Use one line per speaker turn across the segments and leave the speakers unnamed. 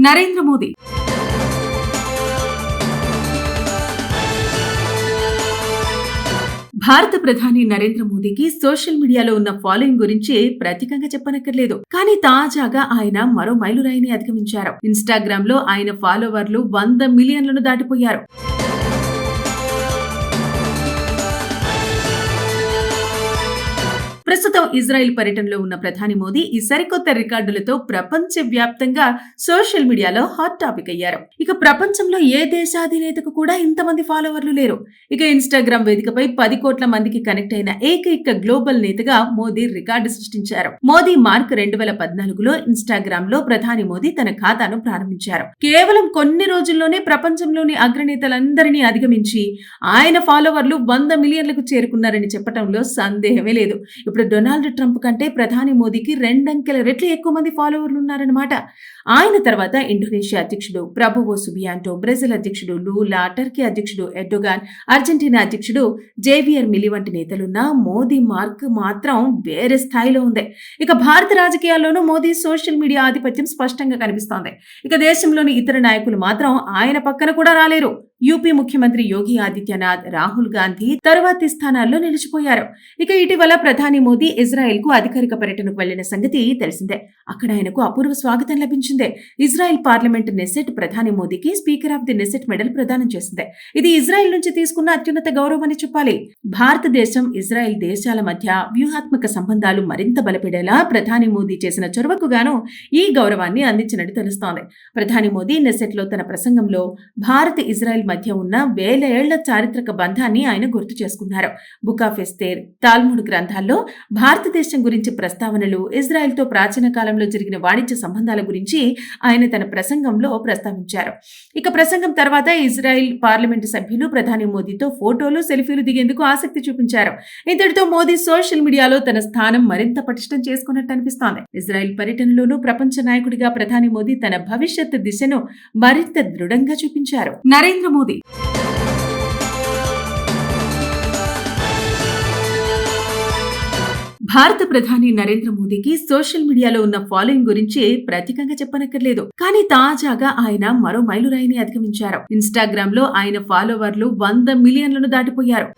నరేంద్ర మోదీ భారత ప్రధాని నరేంద్ర మోదీకి సోషల్ మీడియాలో ఉన్న ఫాలోయింగ్ గురించి ప్రత్యేకంగా చెప్పనక్కర్లేదు. కానీ తాజాగా ఆయన మరో మైలురాయిని అధిగమించారు. ఇన్స్టాగ్రామ్ లో ఆయన ఫాలోవర్లు 100 మిలియన్లను దాటిపోయారు. ప్రస్తుతం ఇజ్రాయెల్ పర్యటనలో ఉన్న ప్రధాని మోదీ ఈ సరికొత్త రికార్డులతో ప్రపంచ వ్యాప్తంగా సోషల్ మీడియాలో హాట్ టాపిక్ అయ్యారు. ఇక ప్రపంచంలో ఏ దేశాధినేతకు కూడా ఇంతమంది ఫాలోవర్లు లేరు. ఇక ఇన్స్టాగ్రామ్ వేదికపై 10 కోట్ల మందికి కనెక్ట్ అయిన ఏకైక గ్లోబల్ నేతగా మోదీ రికార్డు సృష్టించారు. మోదీ మార్క్ 2014లో ఇన్స్టాగ్రామ్ లో ప్రధాని మోదీ తన ఖాతాను ప్రారంభించారు. కేవలం కొన్ని రోజుల్లోనే ప్రపంచంలోని అగ్రనేతలందరినీ అధిగమించి ఆయన ఫాలోవర్లు 100 మిలియన్లకు చేరుకున్నారని చెప్పడంలో సందేహమే లేదు. ఇప్పుడు డొనాల్డ్ ట్రంప్ కంటే ప్రధాని మోదీకి 2 అంకెల రెట్లు ఎక్కువ మంది ఫాలోవర్లు ఉన్నారన్నమాట. ఆయన తర్వాత ఇండోనేషియా అధ్యక్షుడు ప్రభువో సుబియాంటో, బ్రెజిల్ అధ్యక్షుడు లూలా, టర్కీ అధ్యక్షుడు ఎర్డోగాన్, అర్జెంటీనా అధ్యక్షుడు జేవియర్ మిలి వంటి నేతలున్న మోదీ మార్క్ మాత్రం వేరే స్థాయిలో ఉంది. ఇక భారత రాజకీయాల్లోనూ మోదీ సోషల్ మీడియా ఆధిపత్యం స్పష్టంగా కనిపిస్తోంది. ఇక దేశంలోని ఇతర నాయకులు మాత్రం ఆయన పక్కన కూడా రాలేరు. యూపీ ముఖ్యమంత్రి యోగి ఆదిత్యనాథ్, రాహుల్ గాంధీ తరువాతి స్థానాల్లో నిలిచిపోయారు. ఇక ఇటీవల ప్రధాని మోదీ ఇజ్రాయెల్ కు అధికారిక పర్యటనకు వెళ్లిన సంగతి తెలిసిందే. అక్కడ ఆయనకు అపూర్వ స్వాగతం లభించింది. ఇజ్రాయెల్ పార్లమెంట్ నెసెట్ ప్రధాని మోదీకి speaker of the Knesset medal ప్రదానం చేసింది. ఇది ఇజ్రాయెల్ నుంచి తీసుకున్న అత్యున్నత గౌరవం అని చెప్పాలి. భారతదేశం, ఇజ్రాయెల్ దేశాల మధ్య వ్యూహాత్మక సంబంధాలు మరింత బలపడేలా ప్రధాని మోదీ చేసిన చొరవకు గాను ఈ గౌరవాన్ని అందించినట్టు తెలుస్తోంది. ప్రధాని మోదీ నెసెట్ లో తన ప్రసంగంలో భారత్, ఇజ్రాయెల్ మధ్య ఉన్న 1000 ఏళ్ల చారిత్రక బంధాన్ని ఆయన గుర్తు చేసుకున్నారు. బుక్ ఆఫ్ ఎస్తేర్, తాల్ముడ్ గ్రంథాల్లో భారతదేశం గురించి ప్రస్తావనలు, ఇజ్రాయెల్ తో ప్రాచీన కాలంలో జరిగిన వాణిజ్య సంబంధాల గురించి ఆయన తన ప్రసంగంలో ప్రస్తావించారు. ఇక ప్రసంగం తర్వాత ఇజ్రాయెల్ పార్లమెంటు సభ్యులు ప్రధాని మోదీతో ఫోటోలు, సెల్ఫీలు దిగేందుకు ఆసక్తి చూపించారు. ఇంతటితో మోదీ సోషల్ మీడియాలో తన స్థానం మరింత పటిష్టం చేసుకున్నట్టు అనిపిస్తోంది. ఇజ్రాయెల్ పర్యటనలోనూ ప్రపంచ నాయకుడిగా ప్రధాని మోదీ తన భవిష్యత్ దిశను మరింత దృఢంగా చూపించారు. నరేంద్ర మోదీ భారత ప్రధాని నరేంద్ర మోదీకి సోషల్ మీడియాలో ఉన్న ఫాలోయింగ్ గురించి ప్రత్యేకంగా చెప్పనక్కర్లేదు. కానీ తాజాగా ఆయన మరో మైలురాయిని అధిగమించారు. ఇన్స్టాగ్రామ్ లో ఆయన ఫాలోవర్లు 100 మిలియన్లను దాటిపోయారు.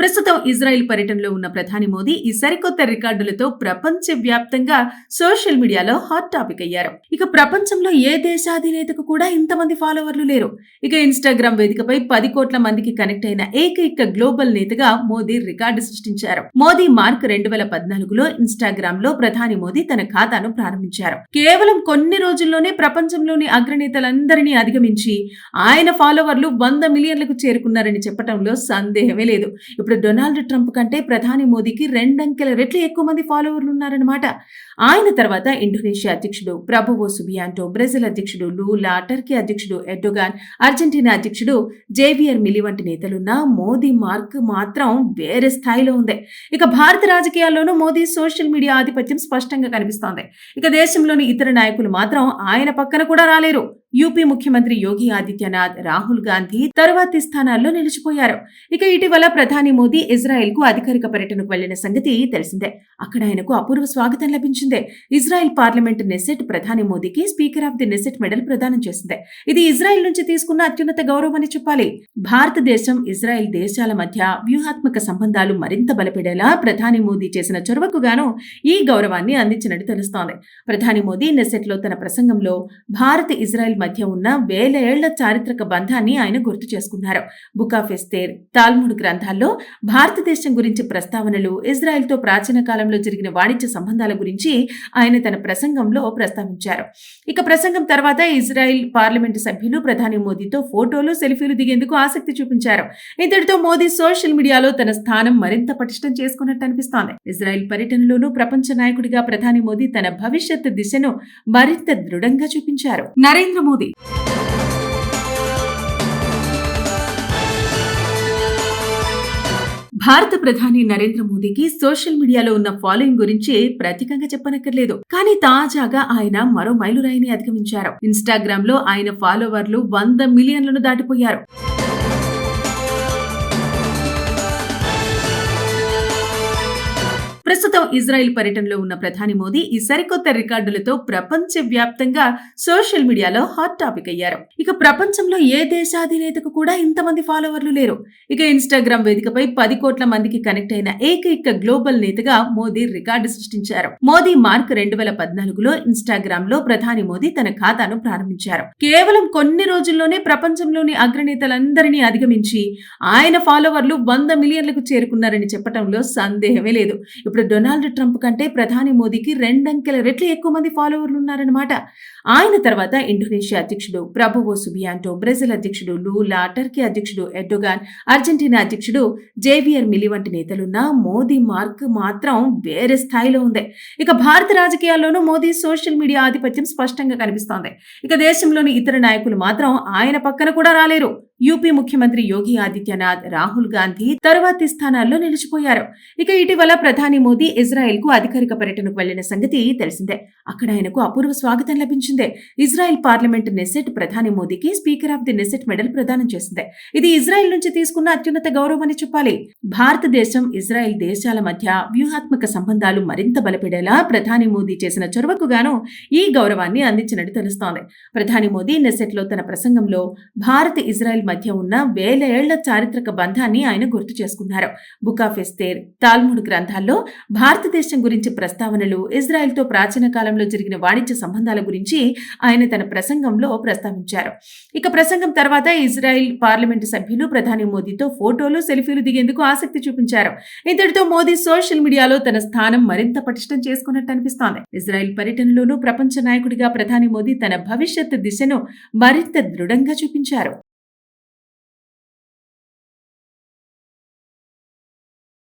ప్రస్తుతం ఇజ్రాయెల్ పర్యటనలో ఉన్న ప్రధాని మోదీ ఈ సరికొత్త రికార్డులతో ప్రపంచ వ్యాప్తంగా సోషల్ మీడియాలో హాట్ టాపిక్ అయ్యారు. ఇక ప్రపంచంలో ఏ దేశాధినేతకు కూడా ఇంతమంది ఫాలోవర్లు లేరు. ఇక ఇన్స్టాగ్రామ్ వేదికపై 10 కోట్ల మందికి కనెక్ట్ అయిన ఏకైక గ్లోబల్ నేతగా మోదీ రికార్డు సృష్టించారు. మోదీ మార్క్ 2014లో ఇన్స్టాగ్రామ్ లో ప్రధాని మోదీ తన ఖాతాను ప్రారంభించారు. కేవలం కొన్ని రోజుల్లోనే ప్రపంచంలోని అగ్రనేతలందరినీ అధిగమించి ఆయన ఫాలోవర్లు 100 మిలియన్లకు చేరుకున్నారని చెప్పడంలో సందేహమే లేదు. ఇప్పుడు డొనాల్డ్ ట్రంప్ కంటే ప్రధాని మోదీకి 2 అంకెల రెట్లు ఎక్కువ మంది ఫాలోవర్లు ఉన్నారన్నమాట. ఆయన తర్వాత ఇండోనేషియా అధ్యక్షుడు ప్రభువో సుబియాంటో, బ్రెజిల్ అధ్యక్షుడు లూలా, టర్కీ అధ్యక్షుడు ఎర్డోగాన్, అర్జెంటీనా అధ్యక్షుడు జేవియర్ మిలి వంటి నేతలున్న మోదీ మార్క్ మాత్రం వేరే స్థాయిలో ఉంది. ఇక భారత రాజకీయాల్లోనూ మోదీ సోషల్ మీడియా ఆధిపత్యం స్పష్టంగా కనిపిస్తోంది. ఇక దేశంలోని ఇతర నాయకులు మాత్రం ఆయన పక్కన కూడా రాలేరు. యూపీ ముఖ్యమంత్రి యోగి ఆదిత్యనాథ్, రాహుల్ గాంధీ తరువాతి స్థానాల్లో నిలిచిపోయారు. ఇక ఇటీవల ప్రధాని మోదీ ఇజ్రాయెల్ కు అధికారిక పర్యటనకు వెళ్లిన సంగతి తెలిసిందే. అక్కడ ఆయనకు అపూర్వ స్వాగతం లభించింది. ఇజ్రాయెల్ పార్లమెంట్ నెసెట్ ప్రధాని మోదీకి speaker of the Knesset medal ప్రదానం చేసింది. ఇది ఇజ్రాయెల్ నుంచి తీసుకున్న అత్యున్నత గౌరవం అని చెప్పాలి. భారతదేశం, ఇజ్రాయెల్ దేశాల మధ్య వ్యూహాత్మక సంబంధాలు మరింత బలపడేలా ప్రధాని మోదీ చేసిన చొరవకు గాను ఈ గౌరవాన్ని అందించినట్టు తెలుస్తోంది. ప్రధాని మోదీ నెసెట్ లో తన ప్రసంగంలో భారత్, ఇజ్రాయెల్ మధ్య ఉన్న 1000 ఏళ్ల చారిత్రక బంధాన్ని ఆయన గుర్తు చేసుకున్నారు. బుక్ ఆఫ్ ఎస్తేర్, తాల్ముడ్ గ్రంథాల్లో భారతదేశం గురించి ప్రస్తావనలు, ఇజ్రాయెల్ తో ప్రాచీన కాలంలో జరిగిన వాణిజ్య సంబంధాల గురించి ఆయన తన ప్రసంగంలో ప్రస్తావించారు. ఇక ప్రసంగం తర్వాత ఇజ్రాయెల్ పార్లమెంటు సభ్యులు ప్రధాని మోదీతో ఫోటోలు, సెల్ఫీలు దిగేందుకు ఆసక్తి చూపించారు. ఇంతటితో మోదీ సోషల్ మీడియాలో తన స్థానం మరింత పటిష్టం చేసుకున్నట్టు అనిపిస్తోంది. ఇజ్రాయెల్ పర్యటనలోనూ ప్రపంచ నాయకుడిగా ప్రధాని మోదీ తన భవిష్యత్ దిశను మరింత దృఢంగా చూపించారు. నరేంద్ర మోదీ భారత ప్రధాని నరేంద్ర మోదీకి సోషల్ మీడియాలో ఉన్న ఫాలోయింగ్ గురించి ప్రత్యేకంగా చెప్పనక్కర్లేదు. కానీ తాజాగా ఆయన మరో మైలురాయిని అధిగమించారు. ఇన్స్టాగ్రామ్ లో ఆయన ఫాలోవర్లు 100 మిలియన్లను దాటిపోయారు. ప్రస్తుతం ఇజ్రాయెల్ పర్యటనలో ఉన్న ప్రధాని మోదీ ఈ సరికొత్త రికార్డులతో ప్రపంచవ్యాప్తంగా సోషల్ మీడియాలో హాట్ టాపిక్ అయ్యారు. ఇక ప్రపంచంలో ఏ దేశాధినేతకు కూడా ఇంతమంది ఫాలోవర్లు లేరు. ఇక ఇన్స్టాగ్రామ్ వేదికపై 10 కోట్ల మందికి కనెక్ట్ అయిన ఏకైక గ్లోబల్ నేతగా మోదీ రికార్డు సృష్టించారు. మోదీ మార్క్ 2014లో ఇన్స్టాగ్రామ్ లో ప్రధాని మోదీ తన ఖాతాను ప్రారంభించారు. కేవలం కొన్ని రోజుల్లోనే ప్రపంచంలోని అగ్రనేతలందరినీ అధిగమించి ఆయన ఫాలోవర్లు 100 మిలియన్లకు చేరుకున్నారని చెప్పడంలో సందేహమే లేదు. ఇప్పుడు డొనాల్డ్ ట్రంప్ కంటే ప్రధాని మోదీకి 2 అంకెల రెట్లు ఎక్కువ మంది ఫాలోవర్లు ఉన్నారన్నమాట. ఆయన తర్వాత ఇండోనేషియా అధ్యక్షుడు ప్రభువో సుబియాంటో, బ్రెజిల్ అధ్యక్షుడు లూలా, టర్కీ అధ్యక్షుడు ఎర్డోగాన్, అర్జెంటీనా అధ్యక్షుడు జేవియర్ మిలి వంటి నేతలున్న మోదీ మార్క్ మాత్రం వేరే స్థాయిలో ఉంది. ఇక భారత రాజకీయాల్లోనూ మోదీ సోషల్ మీడియా ఆధిపత్యం స్పష్టంగా కనిపిస్తోంది. ఇక దేశంలోని ఇతర నాయకులు మాత్రం ఆయన పక్కన కూడా రాలేరు. యూపీ ముఖ్యమంత్రి యోగి ఆదిత్యనాథ్, రాహుల్ గాంధీ తరువాతి స్థానాల్లో నిలిచిపోయారు. ఇక ఇటీవల ప్రధాని మోదీ ఇజ్రాయెల్ కు అధికారిక పర్యటనకు వెళ్లిన సంగతి తెలిసిందే. అక్కడ ఆయనకు అపూర్వ స్వాగతం లభించింది. ఇజ్రాయెల్ పార్లమెంట్ నెసెట్ ప్రధాని మోదీకి speaker of the Knesset medal ప్రదానం చేసింది. ఇది ఇజ్రాయెల్ నుంచి తీసుకున్న అత్యున్నత గౌరవం అని చెప్పాలి. భారతదేశం, ఇజ్రాయెల్ దేశాల మధ్య వ్యూహాత్మక సంబంధాలు మరింత బలపడేలా ప్రధాని మోదీ చేసిన చొరవకు గాను ఈ గౌరవాన్ని అందించినట్టు తెలుస్తోంది. ప్రధాని మోదీ నెసెట్ లో తన ప్రసంగంలో భారత్, ఇజ్రాయెల్ మధ్య ఉన్న 1000 ఏళ్ల చారిత్రక బంధాన్ని ఆయన గుర్తు చేసుకున్నారు. బుక్ ఆఫ్ ఎస్తేర్, తాల్ముడ్ గ్రంథాల్లో భారతదేశం గురించి ప్రస్తావనలు, ఇజ్రాయెల్తో ప్రాచీన కాలంలో జరిగిన వాణిజ్య సంబంధాల గురించి ఆయన తన ప్రసంగంలో ప్రస్తావించారు. ఇక ప్రసంగం తర్వాత ఇజ్రాయెల్ పార్లమెంటు సభ్యులు ప్రధాని మోదీతో ఫోటోలు, సెల్ఫీలు దిగేందుకు ఆసక్తి చూపించారు. ఇంతటితో మోదీ సోషల్ మీడియాలో తన స్థానం మరింత పటిష్టం చేసుకున్నట్టు అనిపిస్తోంది. ఇజ్రాయెల్ పర్యటనలోనూ ప్రపంచ నాయకుడిగా ప్రధాని మోదీ తన భవిష్యత్ దిశను మరింత దృఢంగా చూపించారు.